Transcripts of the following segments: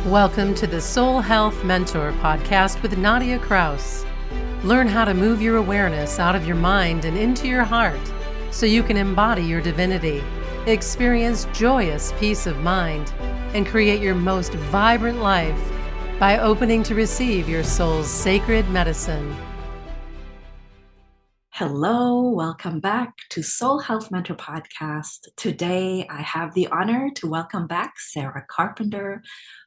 Welcome to the Soul Health Mentor podcast with Nadia Kraus. Learn how to move your awareness out of your mind and into your heart so you can embody your divinity, experience joyous peace of mind, and create your most vibrant life by opening to receive your soul's sacred medicine. Hello, welcome back to Soul Health Mentor Podcast. Today, I have the honor to welcome back Sarah Carpenter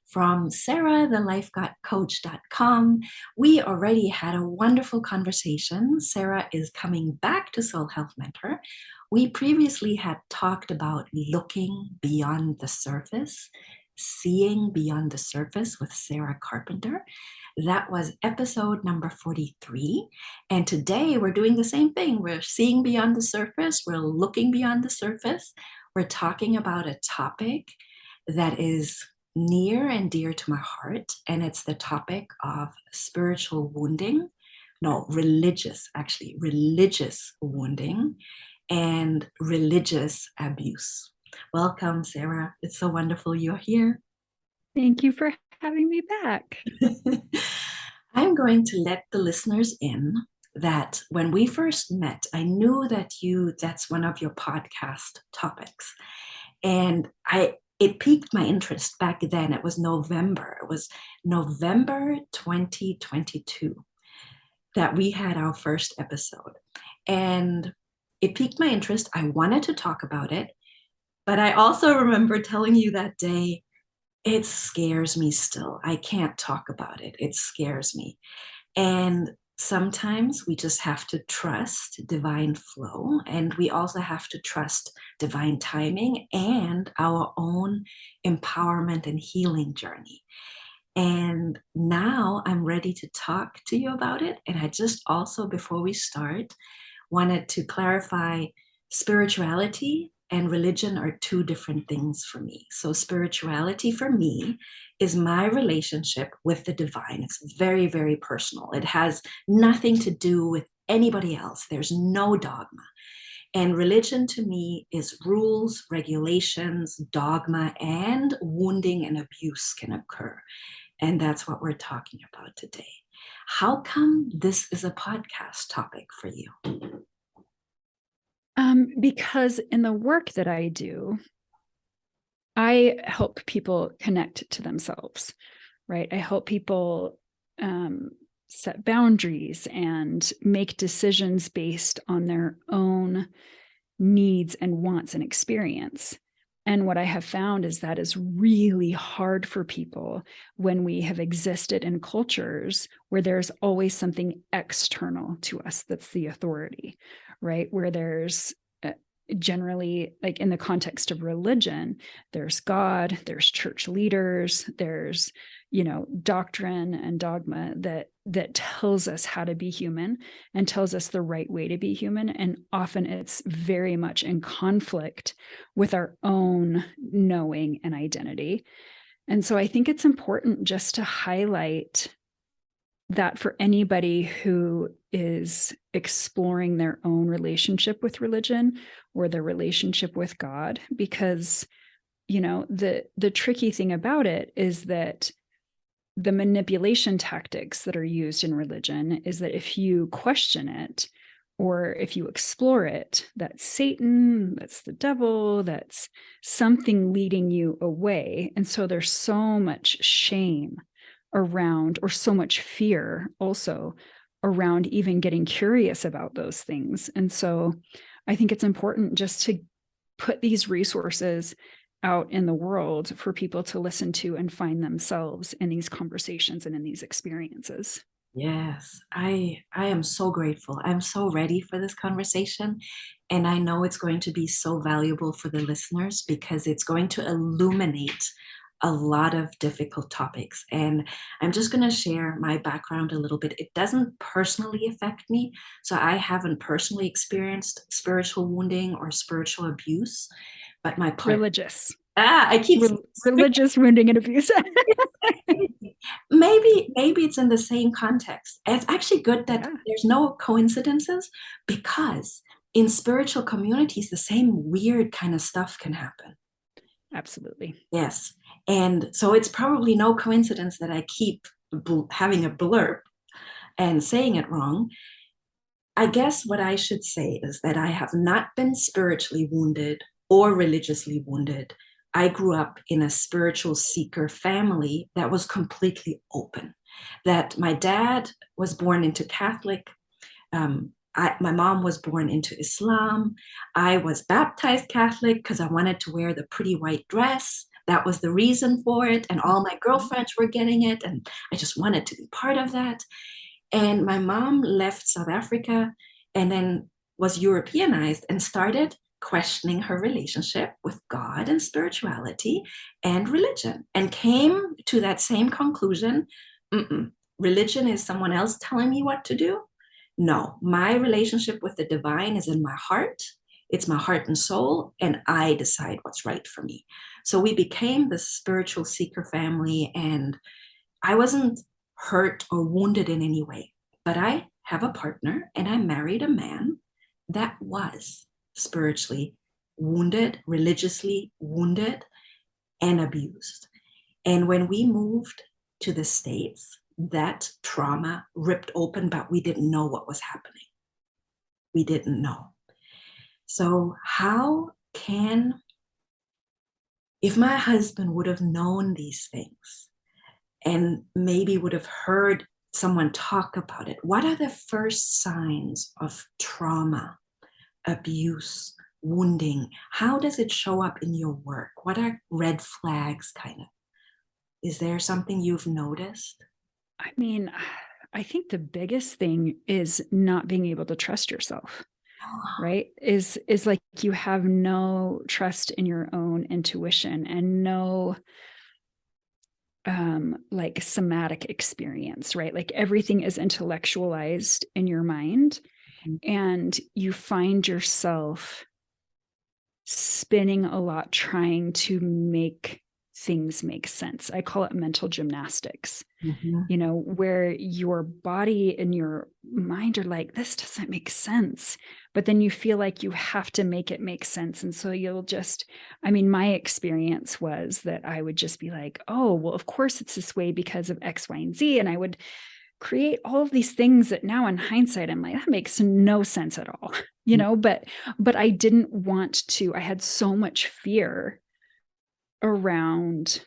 from sarah.thelifecoach.com. We already had a wonderful conversation. Sarah is coming back to Soul Health Mentor. We previously had talked about looking beyond the surface, seeing beyond the surface with Sarah Carpenter. That was episode number 43. And today we're doing the same thing. We're seeing beyond the surface. We're looking beyond the surface. We're talking about a topic that is near and dear to my heart. And it's the topic of spiritual wounding. No, religious wounding and religious abuse. Welcome, Sarah. It's so wonderful you're here. Thank you for having me back. I'm going to let the listeners in that when we first met, I knew that that's one of your podcast topics. And it piqued my interest back then. It was November 2022 that we had our first episode. And it piqued my interest. I wanted to talk about it. But I also remember telling you that day, it scares me still. I can't talk about it. It scares me. And sometimes we just have to trust divine flow. And we also have to trust divine timing and our own empowerment and healing journey. And now I'm ready to talk to you about it. And I just also, before we start, wanted to clarify spirituality and religion are two different things for me. So spirituality for me is my relationship with the divine. It's very, very personal. It has nothing to do with anybody else. There's no dogma. And religion to me is rules, regulations, dogma, and wounding and abuse can occur. And that's what we're talking about today. How come this is a podcast topic for you? Because in the work that I do, I help people connect to themselves, right? I help people set boundaries and make decisions based on their own needs and wants and experience. And what I have found is that is really hard for people when we have existed in cultures where there's always something external to us that's the authority, right? Where there's generally, like in the context of religion, there's God, there's church leaders, there's, doctrine and dogma that tells us how to be human and tells us the right way to be human. And often it's very much in conflict with our own knowing and identity. And so I think it's important just to highlight that for anybody who is exploring their own relationship with religion or their relationship with God, because, the tricky thing about it is that the manipulation tactics that are used in religion is that if you question it or if you explore it, that's Satan, that's the devil, that's something leading you away. And so there's so much shame around, or so much fear also around even getting curious about those things. And so I think it's important just to put these resources out in the world for people to listen to and find themselves in these conversations and in these experiences. Yes, I am so grateful. I'm so ready for this conversation. And I know it's going to be so valuable for the listeners because it's going to illuminate a lot of difficult topics. And I'm just going to share my background a little bit. It doesn't personally affect me. So I haven't personally experienced spiritual wounding or spiritual abuse, but my religious. I keep religious wounding and abuse. Maybe it's in the same context. It's actually good that there's no coincidences, because in spiritual communities, the same weird kind of stuff can happen. Absolutely. Yes. And so it's probably no coincidence that I keep having a blurb and saying it wrong. I guess what I should say is that I have not been spiritually wounded or religiously wounded. I grew up in a spiritual seeker family that was completely open. That my dad was born into Catholic. My mom was born into Islam. I was baptized Catholic because I wanted to wear the pretty white dress. That was the reason for it. And all my girlfriends were getting it. And I just wanted to be part of that. And my mom left South Africa and then was Europeanized and started questioning her relationship with God and spirituality and religion, and came to that same conclusion. Religion is someone else telling me what to do. No, my relationship with the divine is in my heart. It's my heart and soul, and I decide what's right for me. So we became the spiritual seeker family, and I wasn't hurt or wounded in any way, but I have a partner and I married a man that was spiritually wounded, religiously wounded, and abused. And when we moved to the States, that trauma ripped open, but we didn't know what was happening. We didn't know. So, how can, if my husband would have known these things and maybe would have heard someone talk about it, what are the first signs of trauma, abuse, wounding? How does it show up in your work? What are red flags, kind of? Is there something you've noticed? I mean, I think the biggest thing is not being able to trust yourself, right? Is like you have no trust in your own intuition and no like somatic experience, right? Like everything is intellectualized in your mind, and you find yourself spinning a lot trying to make things make sense. I call it mental gymnastics. Where your body and your mind are like, this doesn't make sense. But then you feel like you have to make it make sense. And so you'll just, my experience was that I would just be like, oh, well, of course it's this way because of X, Y, and Z. And I would create all of these things that now in hindsight, I'm like, that makes no sense at all, but I didn't want to, I had so much fear around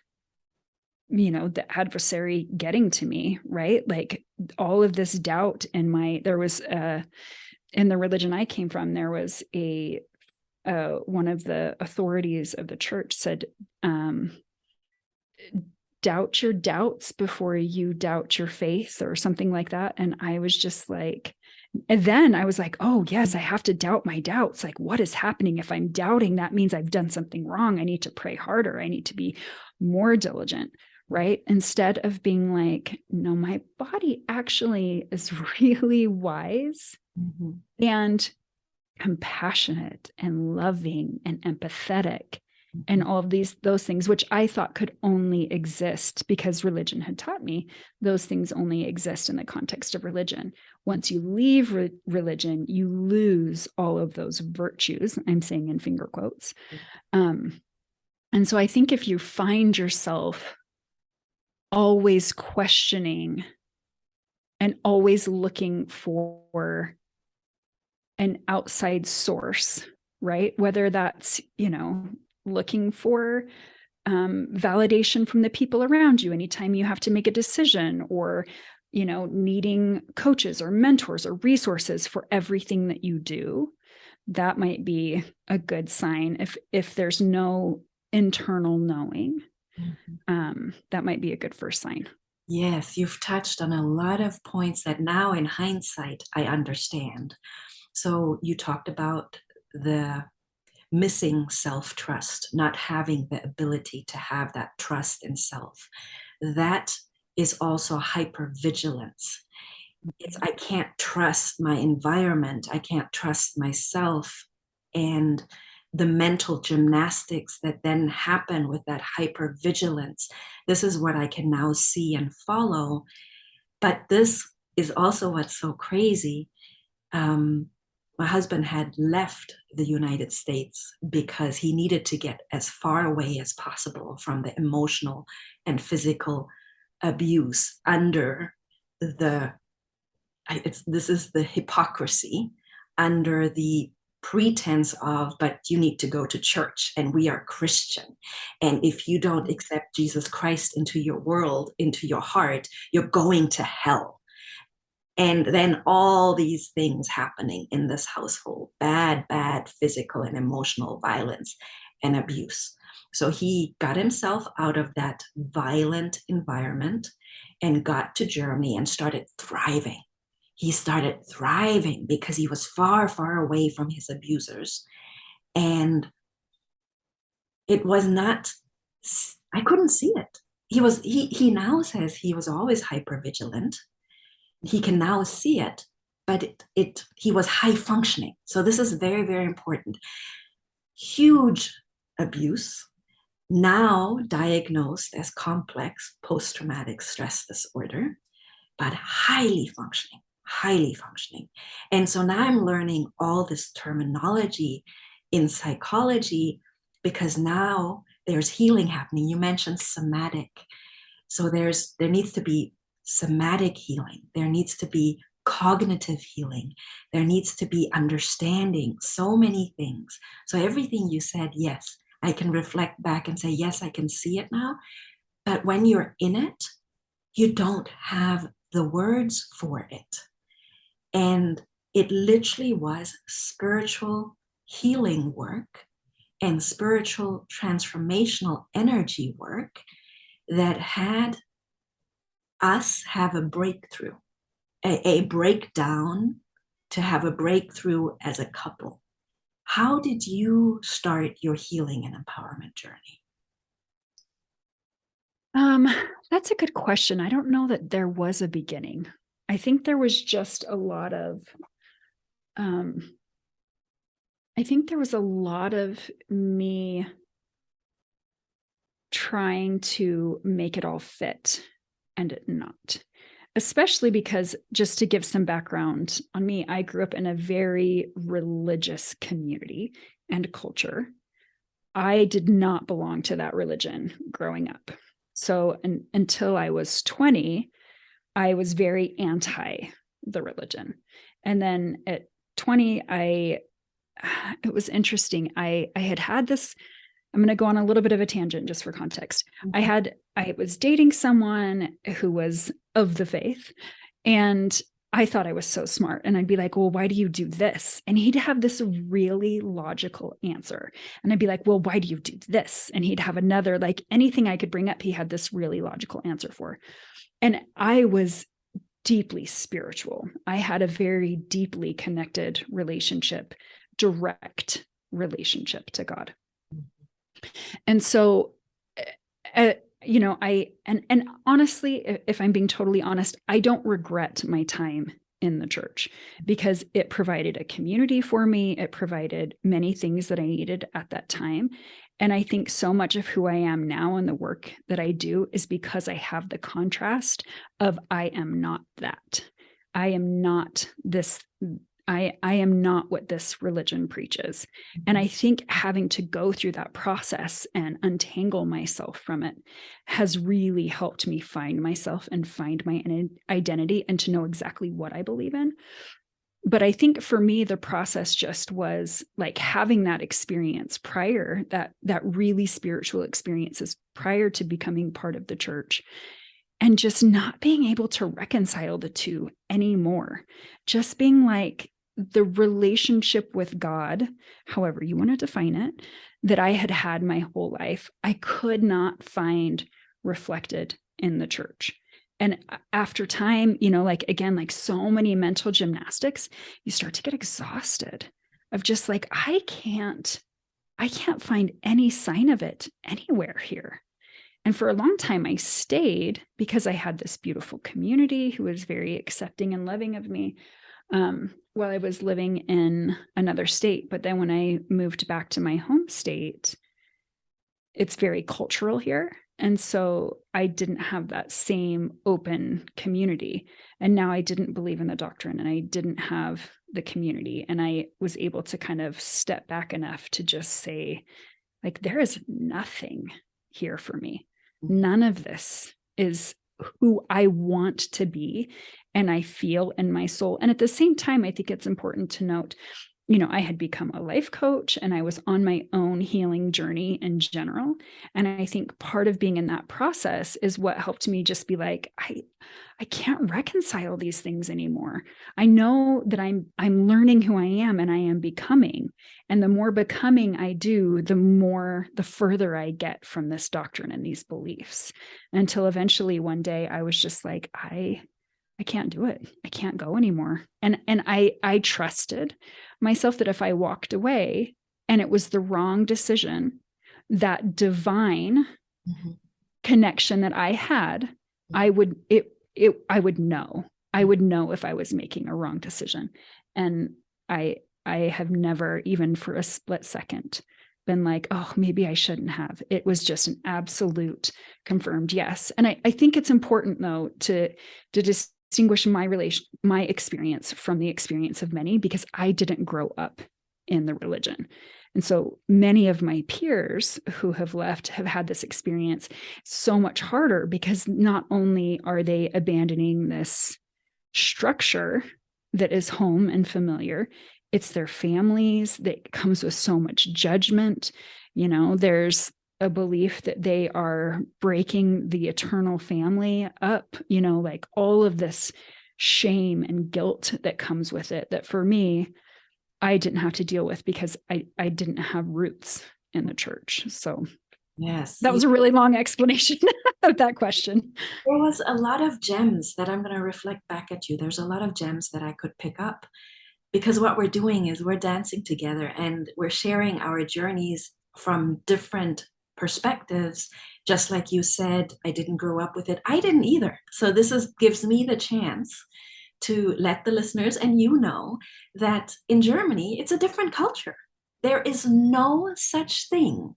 the adversary getting to me, right? Like all of this doubt in there was in the religion I came from, there was one of the authorities of the church said, doubt your doubts before you doubt your faith, or something like that. And I was just like, and then I was like, oh yes, I have to doubt my doubts. Like, what is happening? If I'm doubting, that means I've done something wrong. I need to pray harder. I need to be more diligent. Right? Instead of being like, no, my body actually is really wise and compassionate and loving and empathetic and all of those things, which I thought could only exist because religion had taught me those things only exist in the context of religion. Once you leave religion, you lose all of those virtues. I'm saying in finger quotes. And so I think if you find yourself always questioning and always looking for an outside source, right? Whether that's, looking for validation from the people around you anytime you have to make a decision, or, needing coaches or mentors or resources for everything that you do, that might be a good sign. If there's no internal knowing, that might be a good first sign. Yes, you've touched on a lot of points that now in hindsight, I understand. So you talked about the missing self-trust, not having the ability to have that trust in self. That is also hypervigilance. I can't trust my environment. I can't trust myself. And the mental gymnastics that then happen with that hypervigilance. This is what I can now see and follow. But this is also what's so crazy. my husband had left the United States because he needed to get as far away as possible from the emotional and physical abuse under this is the hypocrisy, under the pretense of, but you need to go to church and we are Christian. And if you don't accept Jesus Christ into your world, into your heart, you're going to hell. And then all these things happening in this household, bad physical and emotional violence and abuse. So he got himself out of that violent environment and got to Germany and started thriving. He started thriving because he was far away from his abusers. And it was not, I couldn't see it. He now says he was always hypervigilant. He can now see it, but he was high functioning. So this is very important. Huge abuse, now diagnosed as complex post-traumatic stress disorder, but highly functioning. And so now I'm learning all this terminology in psychology because now there's healing happening. You mentioned somatic. So there needs to be somatic healing. There needs to be cognitive healing. There needs to be understanding, so many things. So everything you said, yes, I can reflect back and say, yes, I can see it now. But when you're in it, you don't have the words for it. And it literally was spiritual healing work and spiritual transformational energy work that had us have a breakthrough, a breakdown, to have a breakthrough as a couple. How did you start your healing and empowerment journey? That's a good question. I don't know that there was a beginning. I think there was just a lot of, me trying to make it all fit and it not. Especially because, just to give some background on me, I grew up in a very religious community and culture. I did not belong to that religion growing up. So until I was 20, I was very anti the religion. And then at 20, it was interesting. I had this, I'm going to go on a little bit of a tangent just for context. Okay. I was dating someone who was of the faith, and I thought I was so smart. And I'd be like, well, why do you do this? And he'd have this really logical answer. And I'd be like, well, why do you do this? And he'd have another, like anything I could bring up, he had this really logical answer for. And I was deeply spiritual. I had a very deeply connected relationship, direct relationship to God. And so, and honestly, if I'm being totally honest, I don't regret my time in the church because it provided a community for me. It provided many things that I needed at that time. And I think so much of who I am now and the work that I do is because I have the contrast of I am not that. I am not this. I am not what this religion preaches. And I think having to go through that process and untangle myself from it has really helped me find myself and find my identity and to know exactly what I believe in. But I think for me, the process just was like having that experience prior, that really spiritual experiences prior to becoming part of the church, and just not being able to reconcile the two anymore. Just being like, the relationship with God, however you want to define it, that I had my whole life, I could not find reflected in the church. And after time, like so many mental gymnastics, you start to get exhausted of just like, I can't find any sign of it anywhere here. And for a long time, I stayed because I had this beautiful community who was very accepting and loving of me. While I was living in another state. But then when I moved back to my home state, it's very cultural here. And so I didn't have that same open community. And now I didn't believe in the doctrine, and I didn't have the community. And I was able to kind of step back enough to just say, like, there is nothing here for me. None of this is who I want to be and I feel in my soul. And at the same time, I think it's important to note, I had become a life coach and I was on my own healing journey in general. And I think part of being in that process is what helped me just be like, I can't reconcile these things anymore. I know that I'm learning who I am and I am becoming. And the more becoming I do, the further I get from this doctrine and these beliefs, until eventually one day I was just like, I can't do it. I can't go anymore. And I trusted myself that if I walked away and it was the wrong decision, that divine connection that I had, I would know. I would know if I was making a wrong decision. And I have never, even for a split second, been like, oh, maybe I shouldn't have. It was just an absolute confirmed yes. And I think it's important, though, to distinguish my experience from the experience of many, because I didn't grow up in the religion. And so many of my peers who have left have had this experience so much harder, because not only are they abandoning this structure that is home and familiar, it's their families that comes with so much judgment. There's a belief that they are breaking the eternal family up, like all of this shame and guilt that comes with it, that for me, I didn't have to deal with because I didn't have roots in the church. So yes, that was a really long explanation of that question. There was a lot of gems that I'm going to reflect back at you. There's a lot of gems that I could pick up, because what we're doing is we're dancing together and we're sharing our journeys from different perspectives. Just like you said, I didn't grow up with it. I didn't either. So this gives me the chance to let the listeners and know that in Germany, it's a different culture. There is no such thing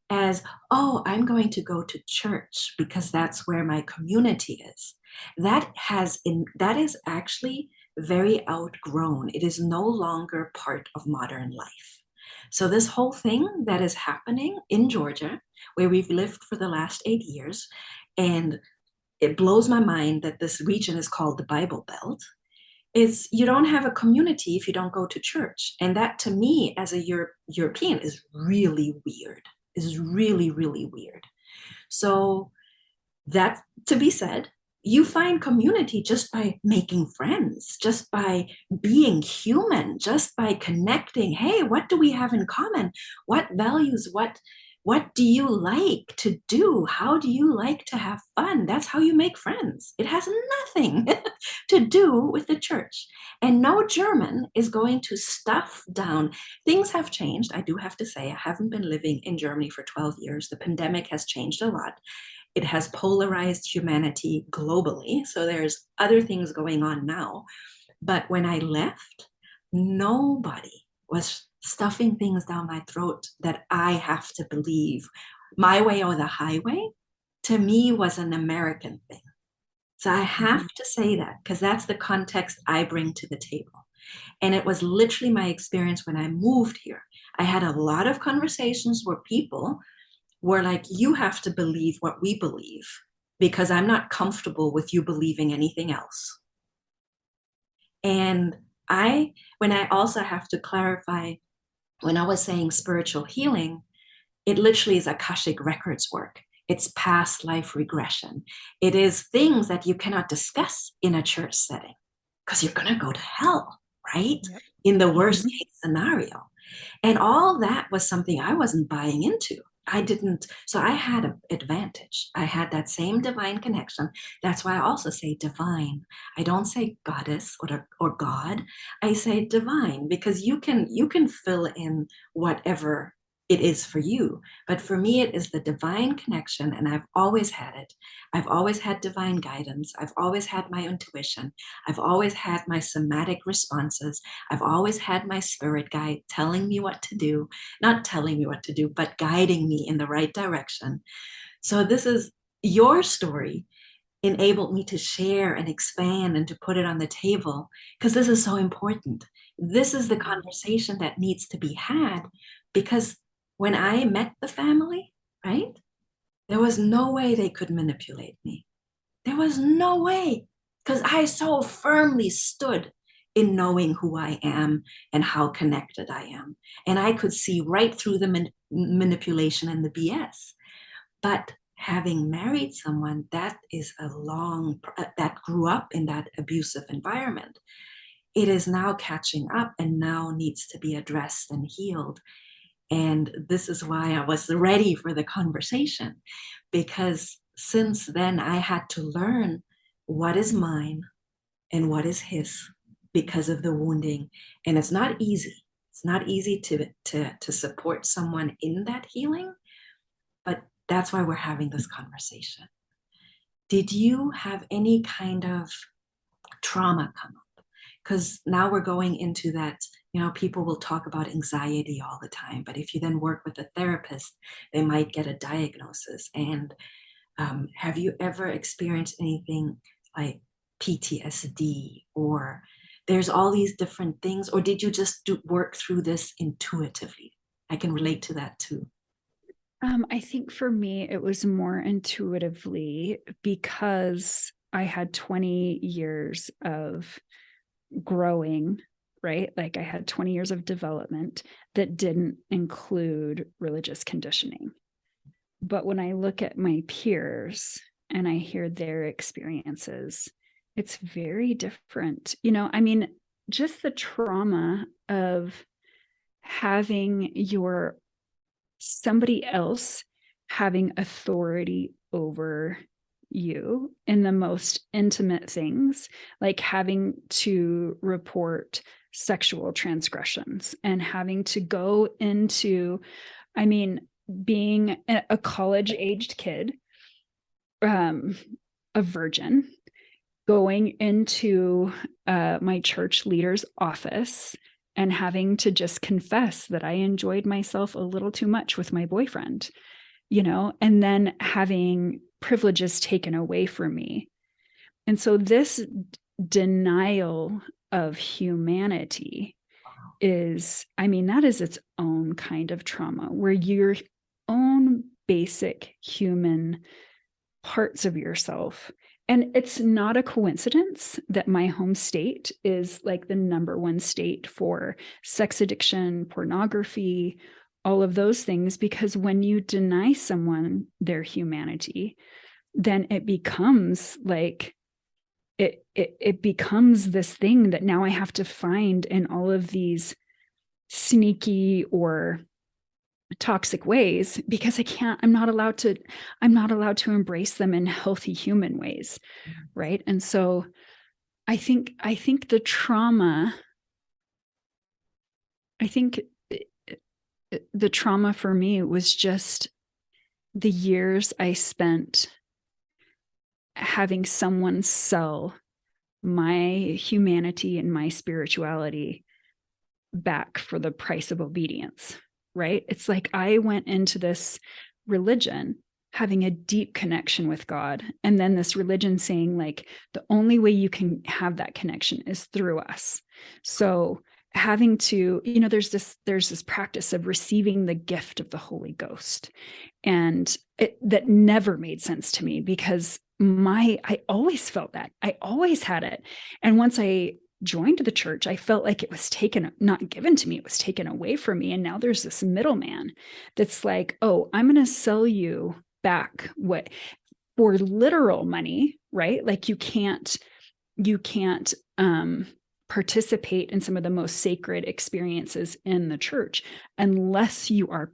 as, oh, I'm going to go to church because that's where my community is. That is actually very outgrown. It is no longer part of modern life. So this whole thing that is happening in Georgia, where we've lived for the last 8 years, and it blows my mind that this region is called the Bible Belt, is you don't have a community if you don't go to church. And that, to me, as a European, is really weird. Is really, really weird. So that to be said, you find community just by making friends, just by being human, just by connecting. Hey, what do we have in common? What values, what do you like to do? How do you like to have fun? That's how you make friends. It has nothing to do with the church. And no German is going to stuff down. Things have changed. I do have to say, I haven't been living in Germany for 12 years. The pandemic has changed a lot. It has polarized humanity globally. So there's other things going on now. But when I left, nobody was stuffing things down my throat that I have to believe my way or the highway, to me, was an American thing. So I have to say that, because that's the context I bring to the table. And it was literally my experience when I moved here. I had a lot of conversations where people were like, you have to believe what we believe, because I'm not comfortable with you believing anything else. And when I also have to clarify, when I was saying spiritual healing, it literally is Akashic records work. It's past life regression. It is things that you cannot discuss in a church setting, because you're going to go to hell, right? Yep. In the worst case scenario. And all that was something I wasn't buying into. So I had an advantage. I had that same divine connection. That's why I also say divine. I don't say goddess or God. I say divine, because you can fill in whatever it is for you. But for me, it is the divine connection, and I've always had it. I've always had divine guidance. I've always had my intuition. I've always had my somatic responses. I've always had my spirit guide telling me what to do, not telling me what to do, but guiding me in the right direction. So this is your story enabled me to share and expand and to put it on the table because this is so important. This is the conversation that needs to be had because when I met the family, right, there was no way they could manipulate me. There was no way because I so firmly stood in knowing who I am and how connected I am. And I could see right through the manipulation and the BS. But having married someone that is that grew up in that abusive environment, it is now catching up and now needs to be addressed and healed. And this is why I was ready for the conversation, because since then I had to learn what is mine and what is his because of the wounding. And it's not easy. It's not easy to support someone in that healing, but that's why we're having this conversation. Did you have any kind of trauma come up? Because now we're going into that, people will talk about anxiety all the time, but if you then work with a therapist, they might get a diagnosis. And have you ever experienced anything like PTSD, or there's all these different things, or did you just work through this intuitively? I can relate to that too. I think for me, it was more intuitively because I had 20 years of growing, right? Like I had 20 years of development that didn't include religious conditioning. But when I look at my peers and I hear their experiences, it's very different. Just the trauma of having somebody else having authority over you in the most intimate things, like having to report sexual transgressions and having to go into, being a college-aged kid, a virgin, going into my church leader's office and having to just confess that I enjoyed myself a little too much with my boyfriend, and then having privileges taken away from me. And so this denial of humanity that is its own kind of trauma, where your own basic human parts of yourself. And it's not a coincidence that my home state is like the number one state for sex addiction, pornography, all of those things, because when you deny someone their humanity, then it becomes like it becomes this thing that now I have to find in all of these sneaky or toxic ways, because I'm not allowed to embrace them in healthy human ways. Right. And so I think the trauma, the trauma for me was just the years I spent having someone sell my humanity and my spirituality back for the price of obedience. Right? It's like I went into this religion having a deep connection with God, and then this religion saying like the only way you can have that connection is through us. So having to, there's this practice of receiving the gift of the Holy Ghost, and that never made sense to me because I always felt that. I always had it. And once I joined the church, I felt like it was not given to me, it was taken away from me. And now there's this middleman that's like, oh, I'm going to sell you back what for literal money, right? Like you can't participate in some of the most sacred experiences in the church unless you are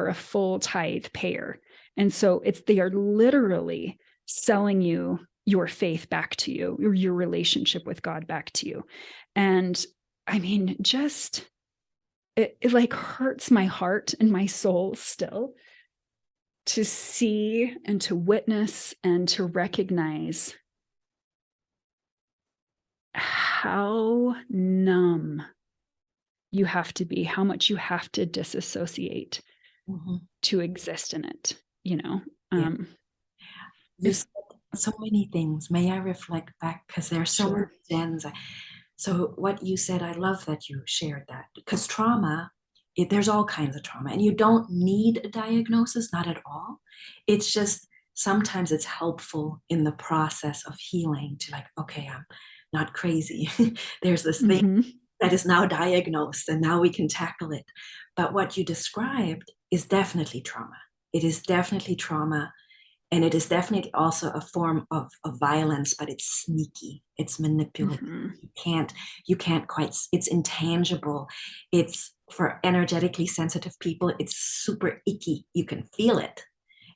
a full tithe payer. And so they are literally selling you your faith back to you, or your relationship with God back to you. And just it like hurts my heart and my soul still to see and to witness and to recognize how numb you have to be, how much you have to disassociate to exist in it, you know? You said so many things. May I reflect back? Because there are so many gems. So what you said, I love that you shared that, because trauma, there's all kinds of trauma, and you don't need a diagnosis, not at all. It's just sometimes it's helpful in the process of healing to like, okay, I'm not crazy. There's this thing that is now diagnosed and now we can tackle it. But what you described is definitely trauma. It is definitely trauma. And it is definitely also a form of violence, but it's sneaky. It's manipulative. You can't quite, it's intangible. It's for energetically sensitive people, it's super icky. You can feel it.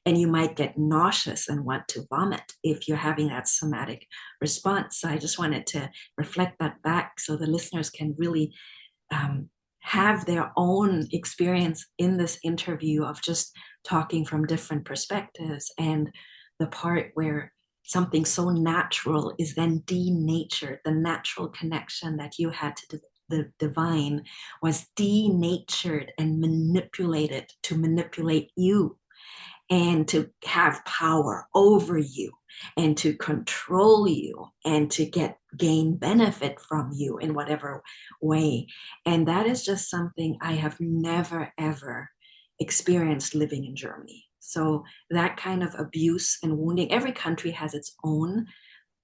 And you might get nauseous and want to vomit if you're having that somatic response. So I just wanted to reflect that back so the listeners can really have their own experience in this interview of just talking from different perspectives, and the part where something so natural is then denatured. The natural connection that you had to the divine was denatured and manipulated to manipulate you and to have power over you and to control you and to gain benefit from you in whatever way. And that is just something I have never, ever experienced living in Germany. So that kind of abuse and wounding, every country has its own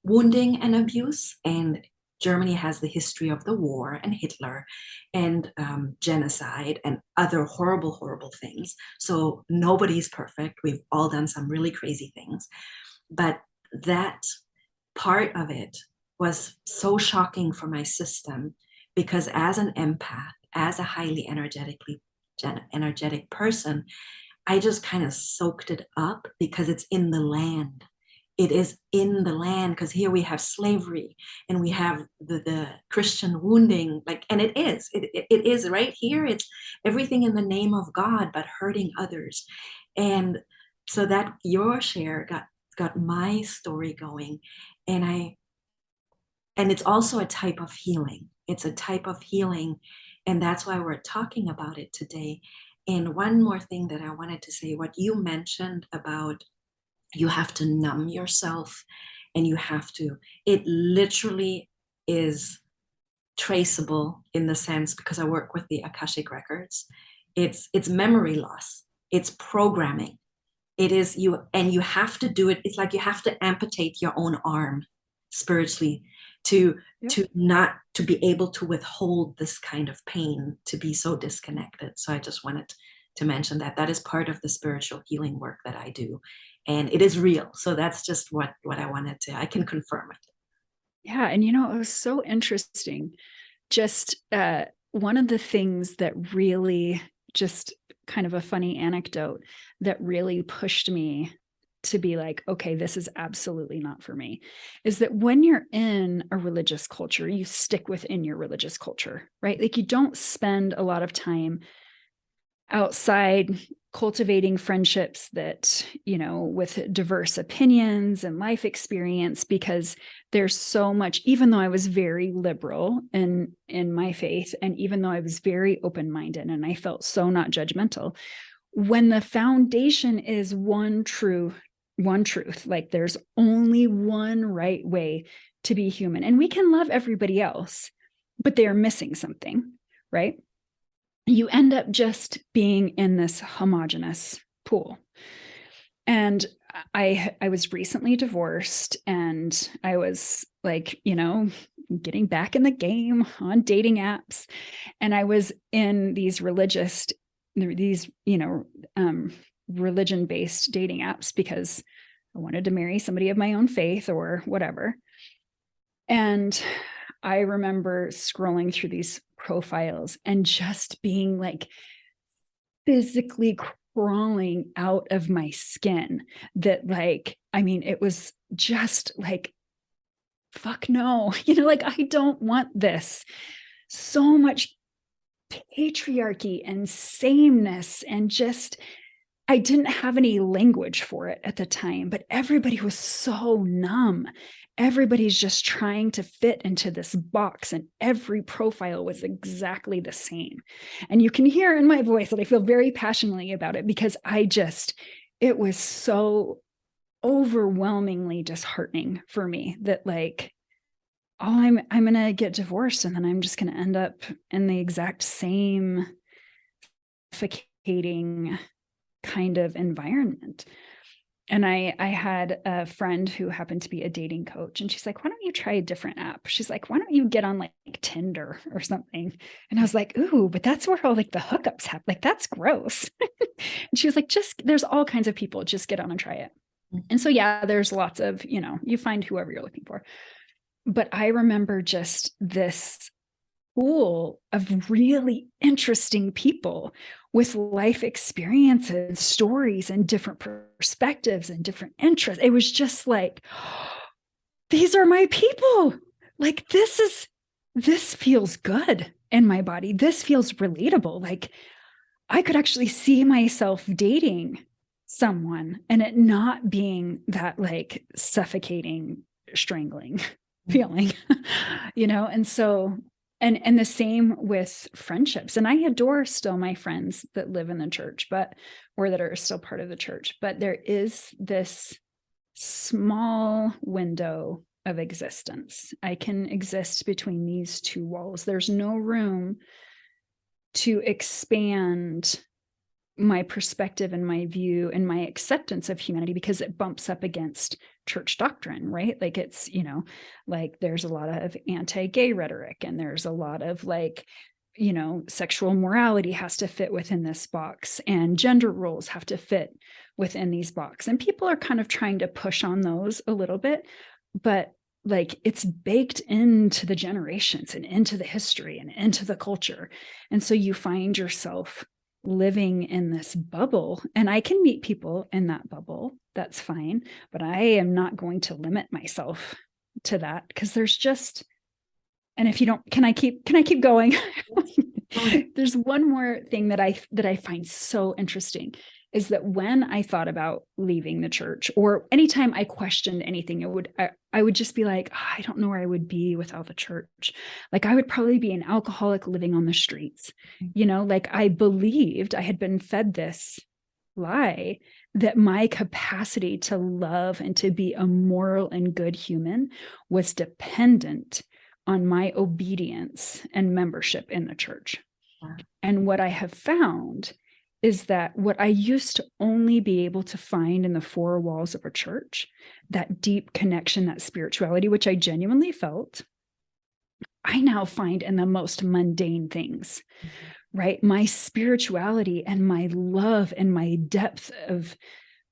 wounding and abuse, and Germany has the history of the war and Hitler and genocide and other horrible, horrible things. So nobody's perfect. We've all done some really crazy things. But that part of it was so shocking for my system, because as an empath, as a highly energetic person, I just kind of soaked it up because it's in the land. It is in the land, because here we have slavery and we have the Christian wounding, like, and it is right here. It's everything in the name of God, but hurting others. And so that your share got my story going. And it's also a type of healing. It's a type of healing. And that's why we're talking about it today. And one more thing that I wanted to say, what you mentioned about you have to numb yourself, and it literally is traceable in the sense, because I work with the Akashic records, it's memory loss, it's programming. It is you, and you have to do it. It's like you have to amputate your own arm spiritually to be able to withhold this kind of pain, to be so disconnected. So I just wanted to mention that is part of the spiritual healing work that I do. And it is real. So that's just what I wanted to, I can confirm it. Yeah. And, it was so interesting. Just one of the things that really, just kind of a funny anecdote that really pushed me to be like, okay, this is absolutely not for me, is that when you're in a religious culture, you stick within your religious culture, right? Like you don't spend a lot of time outside cultivating friendships that, with diverse opinions and life experience, because there's so much, even though I was very liberal in my faith, and even though I was very open-minded and I felt so not judgmental, when the foundation is one truth, like there's only one right way to be human, and we can love everybody else, but they are missing something, right? You end up just being in this homogenous pool. And I was recently divorced, and I was like, getting back in the game on dating apps. And I was in these religion-based dating apps because I wanted to marry somebody of my own faith or whatever. And I remember scrolling through these profiles and just being like physically crawling out of my skin, that it was just like, fuck no, like, I don't want this. So much patriarchy and sameness, and just, I didn't have any language for it at the time, but everybody was so numb. Everybody's just trying to fit into this box, and every profile was exactly the same. And you can hear in my voice that I feel very passionately about it, because it was so overwhelmingly disheartening for me that, like, oh, I'm going to get divorced, and then I'm just going to end up in the exact same suffocating kind of environment. And I had a friend who happened to be a dating coach, and she's like, why don't you try a different app? She's like, why don't you get on like Tinder or something? And I was like, ooh, but that's where all like the hookups happen. Like, that's gross. And she was like, there's all kinds of people, just get on and try it. And so, yeah, there's lots of, you find whoever you're looking for. But I remember just this pool of really interesting people with life experiences, stories, and different perspectives and different interests. It was just like, these are my people. Like, this feels good in my body. This feels relatable. Like, I could actually see myself dating someone and it not being that like suffocating, strangling feeling, and so, and the same with friendships. And I adore still my friends that live in the church, or that are still part of the church, but there is this small window of existence. I can exist between these two walls. There's no room to expand my perspective and my view and my acceptance of humanity, because it bumps up against church doctrine, right? Like, it's, like there's a lot of anti-gay rhetoric, and there's a lot of like, sexual morality has to fit within this box, and gender roles have to fit within these boxes. And people are kind of trying to push on those a little bit, but like, it's baked into the generations and into the history and into the culture. And so you find yourself living in this bubble, and I can meet people in that bubble. That's fine. But I am not going to limit myself to that, because there's just, and if you don't, can I keep going? There's one more thing that I find so interesting, is that when I thought about leaving the church, or anytime I questioned anything, I would just be like, oh, I don't know where I would be without the church. Like, I would probably be an alcoholic living on the streets. Like, I believed, I had been fed this lie that my capacity to love and to be a moral and good human was dependent on my obedience and membership in the church. Wow. And what I have found is that what I used to only be able to find in the four walls of a church, that deep connection, that spirituality, which I genuinely felt, I now find in the most mundane things, right? My spirituality and my love and my depth of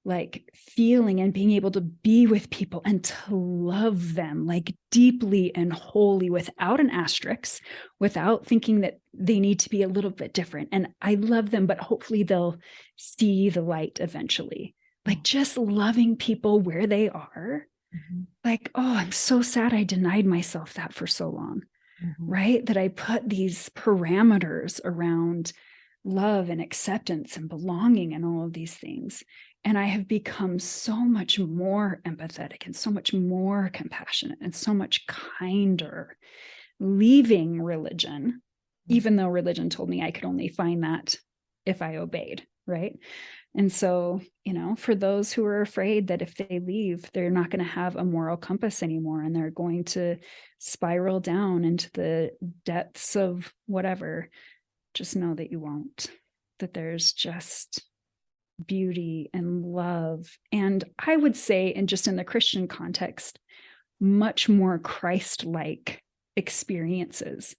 like feeling and being able to be with people and to love them like deeply and wholly, without an asterisk, without thinking that they need to be a little bit different. And I love them, but hopefully they'll see the light eventually. Like, just loving people where they are. Like, oh, I'm so sad I denied myself that for so long, right? That I put these parameters around love and acceptance and belonging and all of these things. And I have become so much more empathetic and so much more compassionate and so much kinder, leaving religion, even though religion told me I could only find that if I obeyed, right? And so, for those who are afraid that if they leave, they're not going to have a moral compass anymore, and they're going to spiral down into the depths of whatever, just know that you won't, that there's just beauty and love. And I would say, and just in the Christian context, much more Christ-like experiences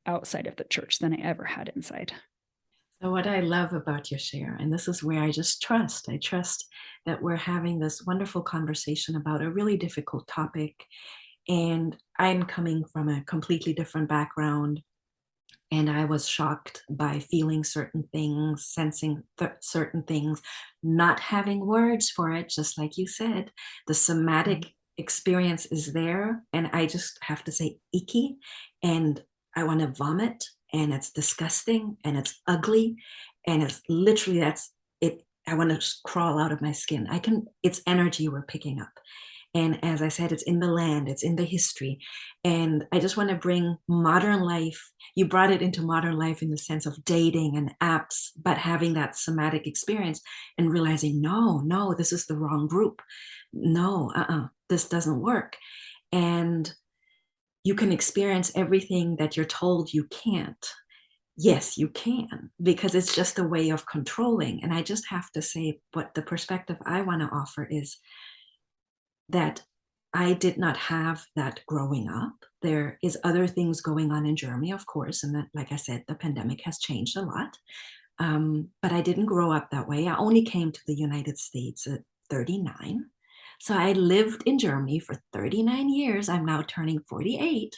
outside of the church than I ever had inside. So what I love about your share, and this is where I trust that we're having this wonderful conversation about a really difficult topic. And I'm coming from a completely different background. And I was shocked by feeling certain things, sensing certain things, not having words for it, just like you said. The somatic experience is there, and I just have to say icky, and I want to vomit. and it's disgusting and it's ugly. And it's literally, that's it. I want to crawl out of my skin. It's energy we're picking up. And as I said, it's in the land, it's in the history. And I just want to bring modern life. You brought it into modern life in the sense of dating and apps, but having that somatic experience and realizing, no, this is the wrong group. No, this doesn't work. And you can experience everything that you're told you can't. Yes, you can, because it's just a way of controlling. And I just have to say, what the perspective I want to offer is that I did not have that growing up. There is other things going on in Germany, of course, and that, like I said, the pandemic has changed a lot. But I didn't grow up that way. I only came to the United States at 39. So I lived in Germany for 39 years. I'm now turning 48.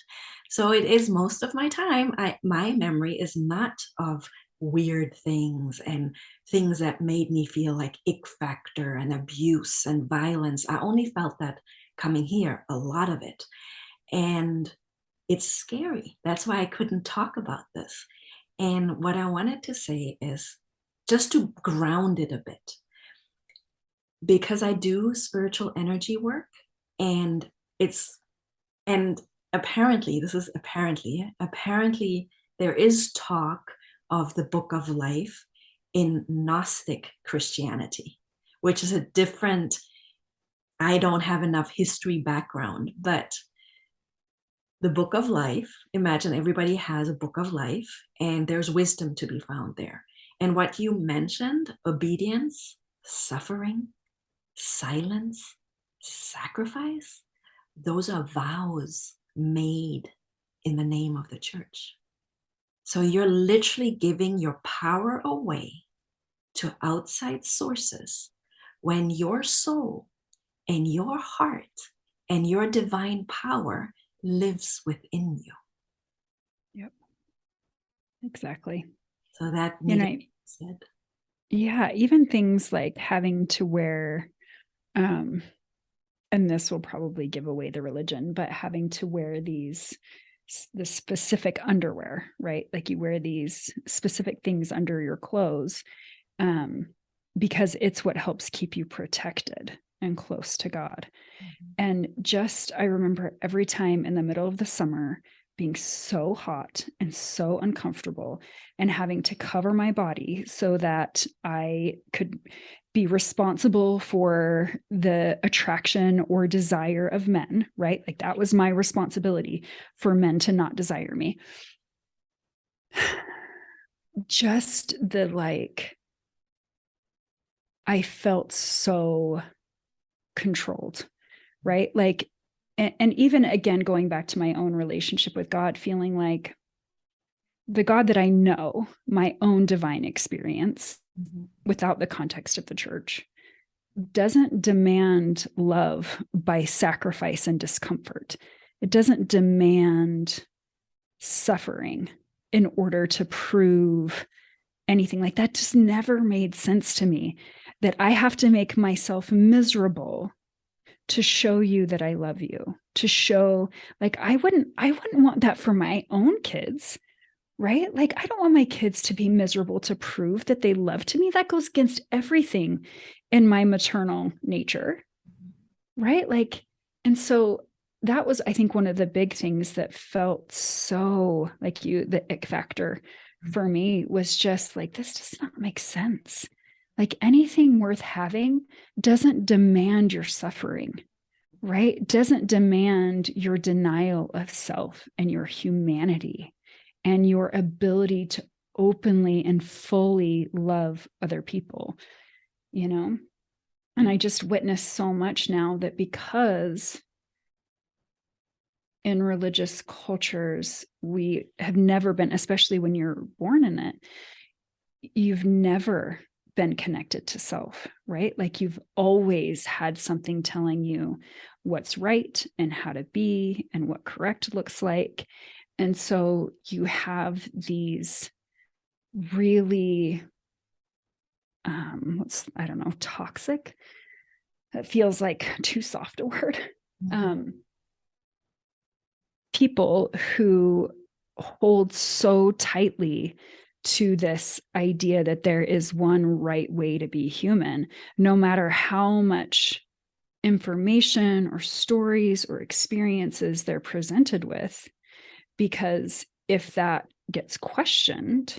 So it is most of my time. My memory is not of weird things and things that made me feel like ick factor and abuse and violence. I only felt that coming here, a lot of it. And it's scary. That's why I couldn't talk about this. And what I wanted to say is just to ground it a bit, because I do spiritual energy work, and apparently there is talk of the book of life in Gnostic Christianity, which is a different, I don't have enough history background, but the book of life, imagine everybody has a book of life and there's wisdom to be found there. And what you mentioned, obedience, suffering, silence, sacrifice, those are vows made in the name of the church. So you're literally giving your power away to outside sources when your soul and your heart and your divine power lives within you. Yep. Exactly. So that said. Yeah, even things like having to wear, and this will probably give away the religion, but having to wear the specific underwear, right? Like you wear these specific things under your clothes, because it's what helps keep you protected and close to God. Mm-hmm. And I remember every time in the middle of the summer being so hot and so uncomfortable and having to cover my body so that I could be responsible for the attraction or desire of men, right? Like that was my responsibility, for men to not desire me. Just I felt so controlled, right? Like, and even again, going back to my own relationship with God, feeling like the God that I know, my own divine experience, mm-hmm. without the context of the church, doesn't demand love by sacrifice and discomfort. It doesn't demand suffering in order to prove anything. Like that just never made sense to me, that I have to make myself miserable to show you that I love you, to show, like, I wouldn't want that for my own kids, right? Like, I don't want my kids to be miserable to prove that they love to me. That goes against everything in my maternal nature, right? Like, and so that was, I think, one of the big things that felt so like the ick factor for me was just like, this does not make sense. Like anything worth having doesn't demand your suffering, right? Doesn't demand your denial of self and your humanity and your ability to openly and fully love other people, you know? And I just witnessed so much now that because in religious cultures, we have never been, especially when you're born in it, you've never been connected to self, right? Like you've always had something telling you what's right and how to be and what correct looks like. And so you have these really, toxic, that feels like too soft a word. Mm-hmm. People who hold so tightly to this idea that there is one right way to be human, no matter how much information or stories or experiences they're presented with. Because if that gets questioned,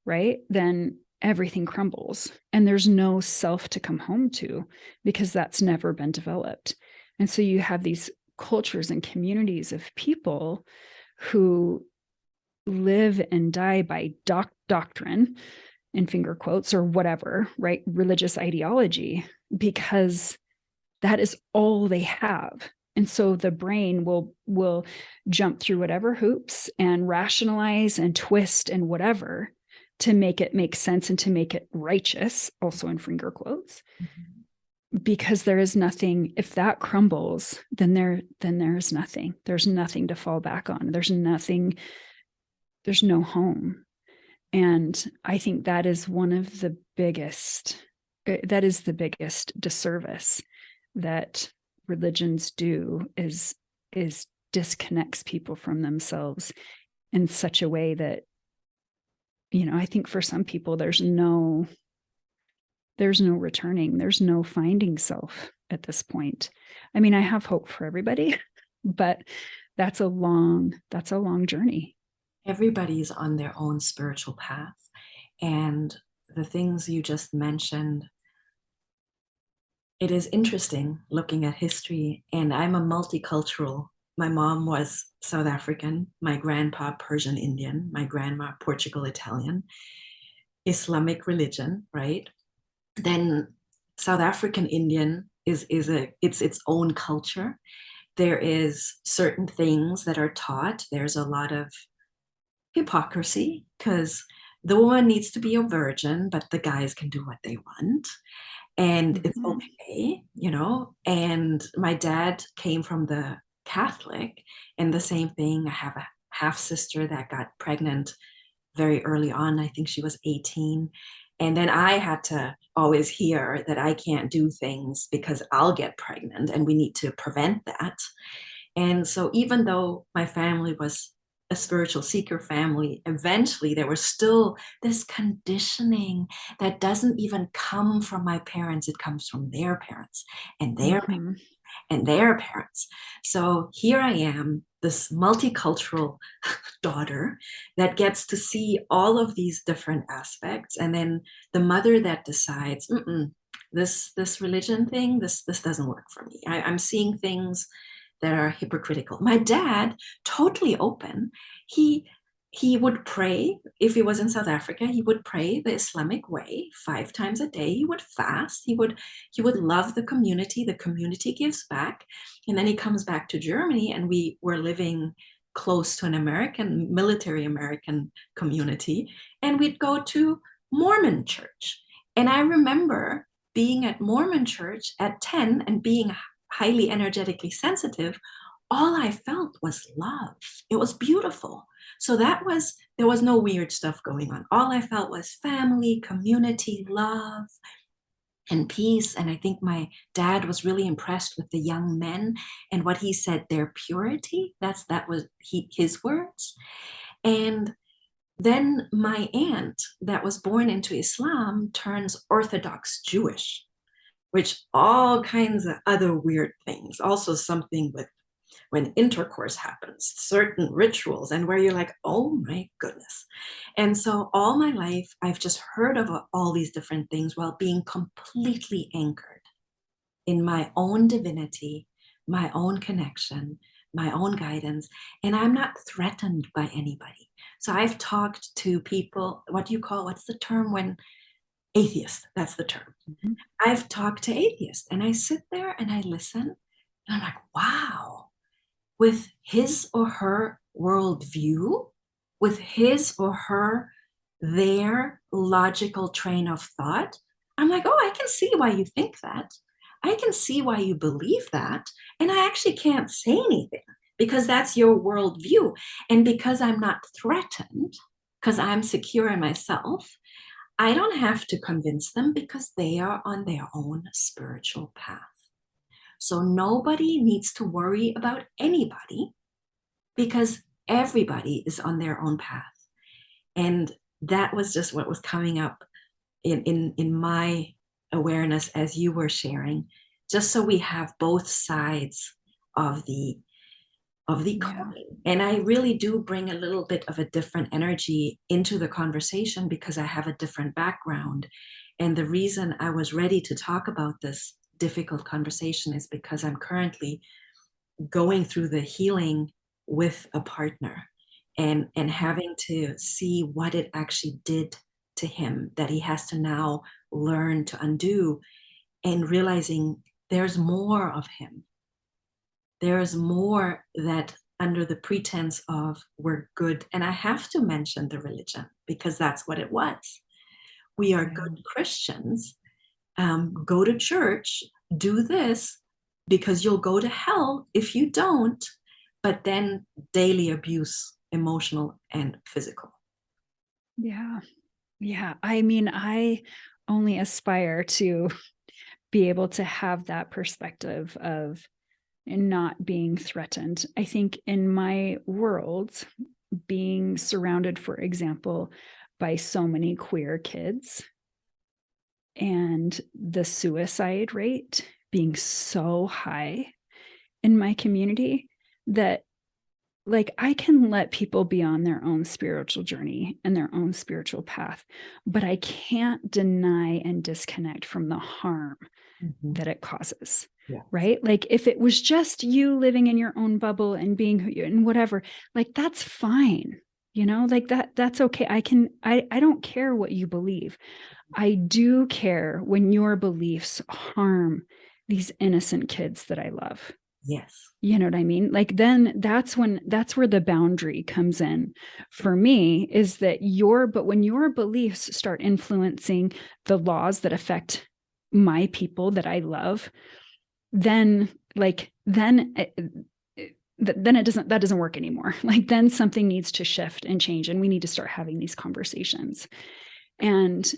right, then everything crumbles and there's no self to come home to, because that's never been developed. And so you have these cultures and communities of people who live and die by doctrine, in finger quotes, or whatever, right, religious ideology, because that is all they have. And so the brain will jump through whatever hoops and rationalize and twist and whatever to make it make sense and to make it righteous, also in finger quotes. Because there is nothing, if that crumbles, then there's nothing. There's nothing to fall back on. There's no home. And I think that is one of the biggest, that is the biggest disservice that religions do, is disconnects people from themselves in such a way that, I think for some people there's no returning, there's no finding self at this point. I mean, I have hope for everybody, but that's a long journey. Everybody's on their own spiritual path. And the things you just mentioned, it is interesting looking at history. And I'm a multicultural. My mom was South African, my grandpa Persian Indian, my grandma Portugal Italian, Islamic religion, right? Then South African Indian it's its own culture. There is certain things that are taught. There's a lot of hypocrisy because the woman needs to be a virgin, but the guys can do what they want. And it's okay, And my dad came from the Catholic, and the same thing. I have a half sister that got pregnant very early on. I think she was 18. And then I had to always hear that I can't do things because I'll get pregnant and we need to prevent that. And so even though my family was a spiritual seeker family, eventually there was still this conditioning that doesn't even come from my parents. It comes from their parents and their parents and their parents. So here I am, this multicultural daughter that gets to see all of these different aspects. And then the mother that decides, this religion thing, this doesn't work for me. I'm seeing things that are hypocritical. My dad, totally open. He would pray. If he was in South Africa, he would pray the Islamic way 5 times a day. He would fast. He would love the community. The community gives back. And then he comes back to Germany, and we were living close to an military American community, and we'd go to Mormon church. And I remember being at Mormon church at 10 and being highly energetically sensitive. All I felt was love. It was beautiful. So there was no weird stuff going on. All I felt was family, community, love, and peace. And I think my dad was really impressed with the young men and what he said, their purity. That was his words. And then my aunt that was born into Islam turns Orthodox Jewish, which all kinds of other weird things. Also something with when intercourse happens, certain rituals, and where you're like, oh my goodness. And so all my life, I've just heard of all these different things while being completely anchored in my own divinity, my own connection, my own guidance, and I'm not threatened by anybody. So I've talked to people, what's the term when atheists, that's the term. I've talked to atheists, and I sit there and I listen, and I'm like, wow, with his or her worldview, with his or their logical train of thought, I'm like, oh, I can see why you think that. I can see why you believe that. And I actually can't say anything because that's your worldview. And because I'm not threatened, because I'm secure in myself, I don't have to convince them because they are on their own spiritual path. So nobody needs to worry about anybody because everybody is on their own path. And that was just what was coming up in my awareness as you were sharing, just so we have both sides of the coin. And I really do bring a little bit of a different energy into the conversation because I have a different background. And the reason I was ready to talk about this difficult conversation is because I'm currently going through the healing with a partner, and having to see what it actually did to him that he has to now learn to undo, and realizing there's more of him. There's more that, under the pretense of we're good, and I have to mention the religion because that's what it was. We are good Christians. Go to church, do this, because you'll go to hell if you don't. But then daily abuse, emotional and physical. Yeah. Yeah. I mean, I only aspire to be able to have that perspective of not being threatened. I think in my world, being surrounded, for example, by so many queer kids, and the suicide rate being so high in my community, that like I can let people be on their own spiritual journey and their own spiritual path, but I can't deny and disconnect from the harm that it causes. Yeah. Right? Like if it was just you living in your own bubble and being who you and whatever, like that's fine. Like that's okay. I don't care what you believe. I do care when your beliefs harm these innocent kids that I love. Yes. You know what I mean? Like then that's where the boundary comes in for me, is that but when your beliefs start influencing the laws that affect my people that I love, then it doesn't work anymore. Like then something needs to shift and change, and we need to start having these conversations. And,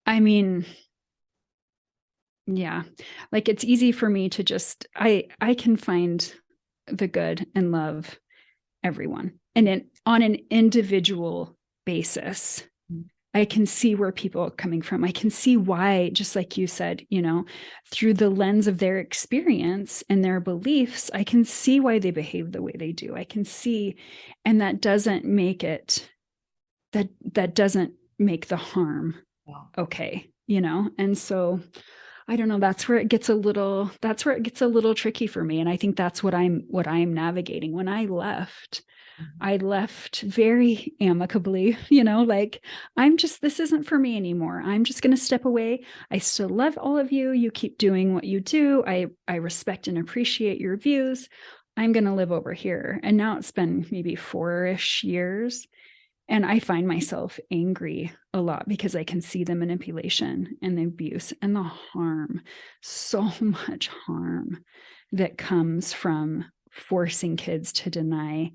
I mean, yeah, like it's easy for me to just, I can find the good and love everyone. And on an individual basis, I can see where people are coming from. I can see why, just like you said, through the lens of their experience and their beliefs, I can see why they behave the way they do. I can see, and that doesn't make it, that doesn't make the harm okay, And so I don't know, that's where it gets a little tricky for me. And I think that's what I'm navigating. When I left very amicably, like this isn't for me anymore. I'm just going to step away. I still love all of you. You keep doing what you do. I respect and appreciate your views. I'm going to live over here. And now it's been maybe 4-ish years. And I find myself angry a lot because I can see the manipulation and the abuse and the harm, so much harm that comes from forcing kids to deny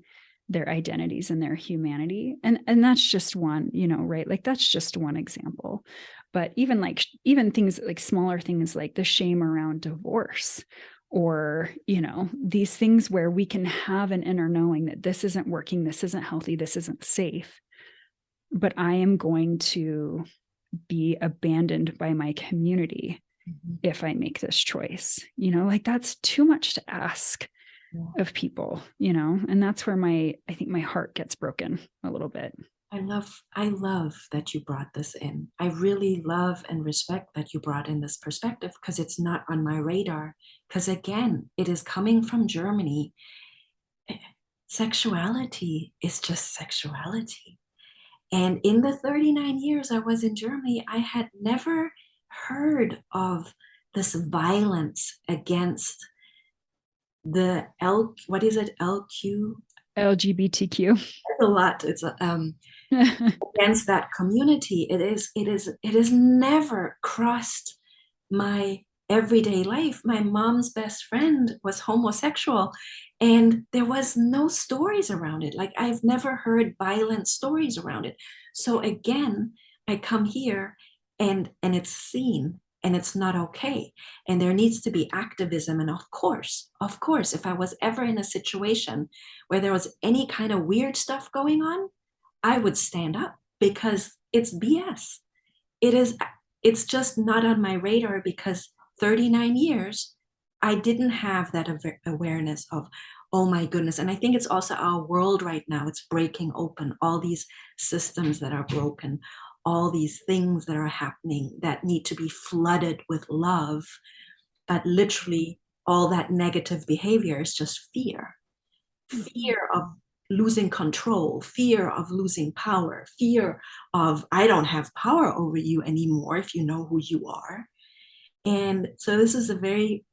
their identities and their humanity. And that's just one, right? Like that's just one example. But even things like smaller things like the shame around divorce, or, these things where we can have an inner knowing that this isn't working, this isn't healthy, this isn't safe, but I am going to be abandoned by my community if I make this choice. Like that's too much to ask of people, and that's where I think my heart gets broken a little bit. I love that you brought this in. I really love and respect that you brought in this perspective, because it's not on my radar. Because again, it is coming from Germany. Sexuality is just sexuality. And in the 39 years I was in Germany, I had never heard of this violence against the LGBTQ. That's a lot. It's against that community. It is never crossed my everyday life. My mom's best friend was homosexual, and there was no stories around it. Like I've never heard violent stories around it. So again, I come here and it's seen and it's not okay. And there needs to be activism. And of course, if I was ever in a situation where there was any kind of weird stuff going on, I would stand up, because it's BS. It's just not on my radar, because 39 years, I didn't have that awareness of, oh my goodness. And I think it's also our world right now. It's breaking open, all these systems that are broken, all these things that are happening that need to be flooded with love. But literally, all that negative behavior is just fear. Fear of losing control, fear of losing power, fear of, I don't have power over you anymore if you know who you are. And so this is a very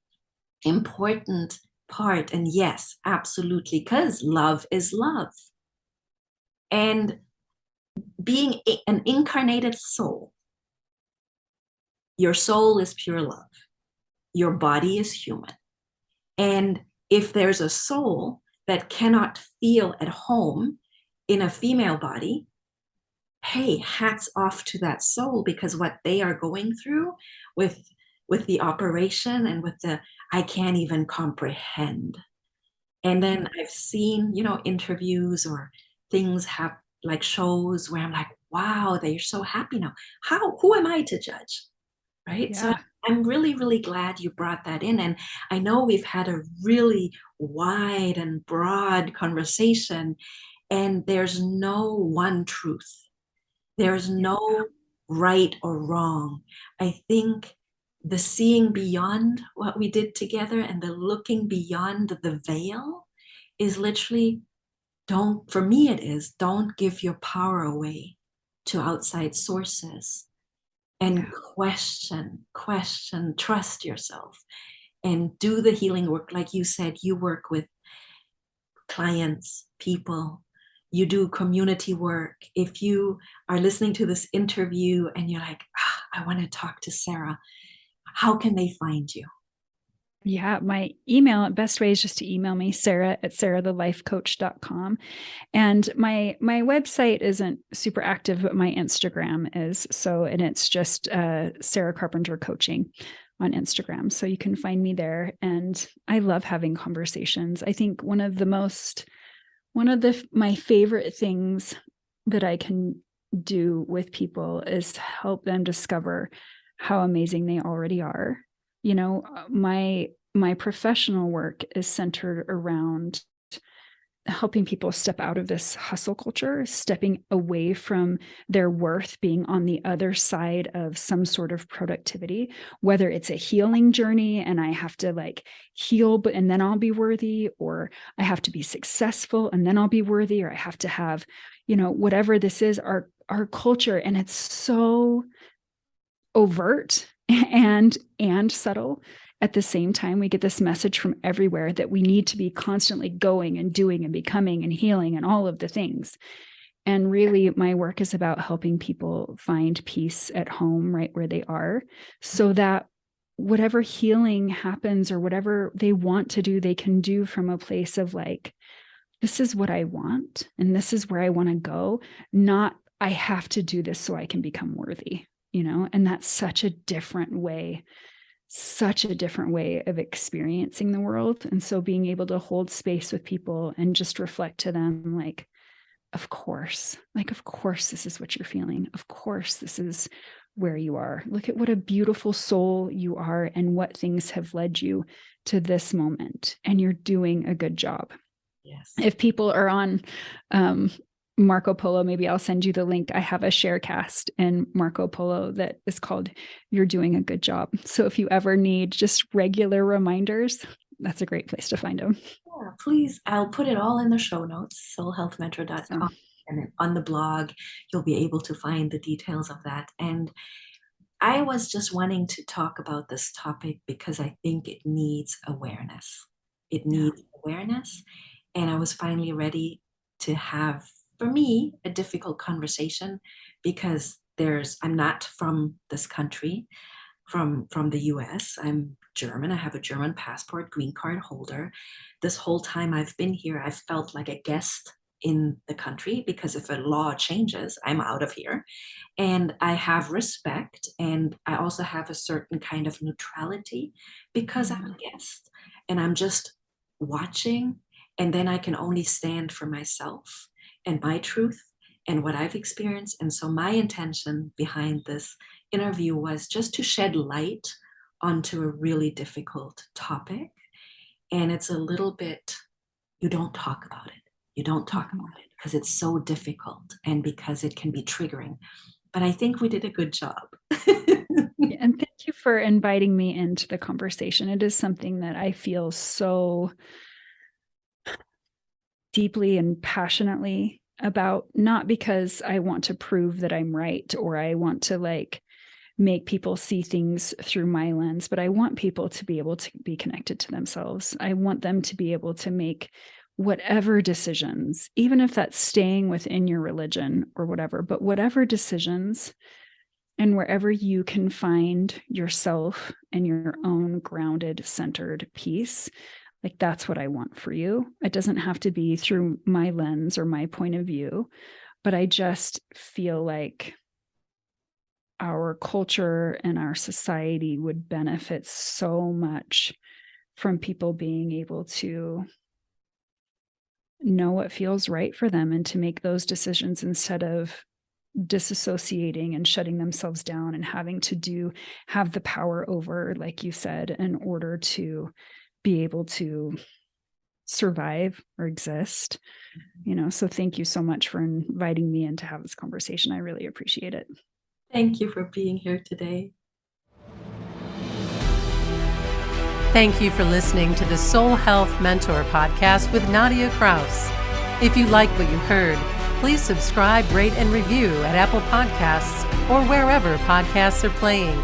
important part. And yes, absolutely, because love is love. And being an incarnated soul, your soul is pure love. Your body is human. And if there's a soul that cannot feel at home in a female body, hey, hats off to that soul, because what they are going through with the operation and with the, I can't even comprehend. And then I've seen, interviews or things have, like shows where I'm like, wow, they're so happy now. Who am I to judge? Right. So Yeah. I'm really, really glad you brought that in. And I know we've had a really wide and broad conversation, and there's no one truth. There's no right or wrong. I think the seeing beyond what we did together and the looking beyond the veil is literally, for me it is, don't give your power away to outside sources. And question, trust yourself, and do the healing work. Like you said, you work with clients, people, you do community work. If you are listening to this interview and you're like, I want to talk to Sarah, how can they find you? Yeah, my email, best way is just to email me, sarah@sarah.thelifecoach.com. And my website isn't super active, but my Instagram is. So, and it's just Sarah Carpenter Coaching on Instagram. So you can find me there. And I love having conversations. I think one of my favorite things that I can do with people is help them discover how amazing they already are. My professional work is centered around helping people step out of this hustle culture, stepping away from their worth being on the other side of some sort of productivity, whether it's a healing journey and I have to heal, and then I'll be worthy, or I have to be successful and then I'll be worthy, or I have to have, whatever this is, our culture. And it's so overt and subtle. At the same time, we get this message from everywhere that we need to be constantly going and doing and becoming and healing and all of the things. And really, my work is about helping people find peace at home, right where they are, so that whatever healing happens or whatever they want to do, they can do from a place of this is what I want and this is where I want to go, not I have to do this so I can become worthy, and that's such a different way of experiencing the world. And so being able to hold space with people and just reflect to them, of course, this is what you're feeling. Of course, this is where you are. Look at what a beautiful soul you are and what things have led you to this moment. And you're doing a good job. Yes. If people are on Marco Polo, maybe I'll send you the link. I have a sharecast in Marco Polo that is called You're Doing a Good Job. So if you ever need just regular reminders, that's a great place to find them. Yeah, please. I'll put it all in the show notes, soulhealthmentor.com. Awesome. And on the blog, you'll be able to find the details of that. And I was just wanting to talk about this topic because I think it needs awareness. It needs awareness. And I was finally ready to have, for me, a difficult conversation, because I'm not from this country, from the US. I'm German. I have a German passport, green card holder. This whole time I've been here, I've felt like a guest in the country, because if a law changes, I'm out of here. And I have respect, and I also have a certain kind of neutrality because I'm a guest and I'm just watching, and then I can only stand for myself and my truth and what I've experienced. And so my intention behind this interview was just to shed light onto a really difficult topic. And it's a little bit, you don't talk about it. You don't talk about it because it's so difficult and because it can be triggering. But I think we did a good job. And thank you for inviting me into the conversation. It is something that I feel so deeply and passionately about, not because I want to prove that I'm right or I want to like make people see things through my lens, but I want people to be able to be connected to themselves. I want them to be able to make whatever decisions, even if that's staying within your religion or whatever, but whatever decisions, and wherever you can find yourself and your own grounded, centered peace, like that's what I want for you. It doesn't have to be through my lens or my point of view, but I just feel like our culture and our society would benefit so much from people being able to know what feels right for them and to make those decisions instead of disassociating and shutting themselves down and having to have the power over, like you said, in order to be able to survive or exist. So thank you so much for inviting me in to have this conversation. I really appreciate it. Thank you for being here today. Thank you for listening to the Soul Health Mentor podcast with Nadia Kraus. If you like what you heard, please subscribe, rate, and review at Apple Podcasts or wherever podcasts are playing.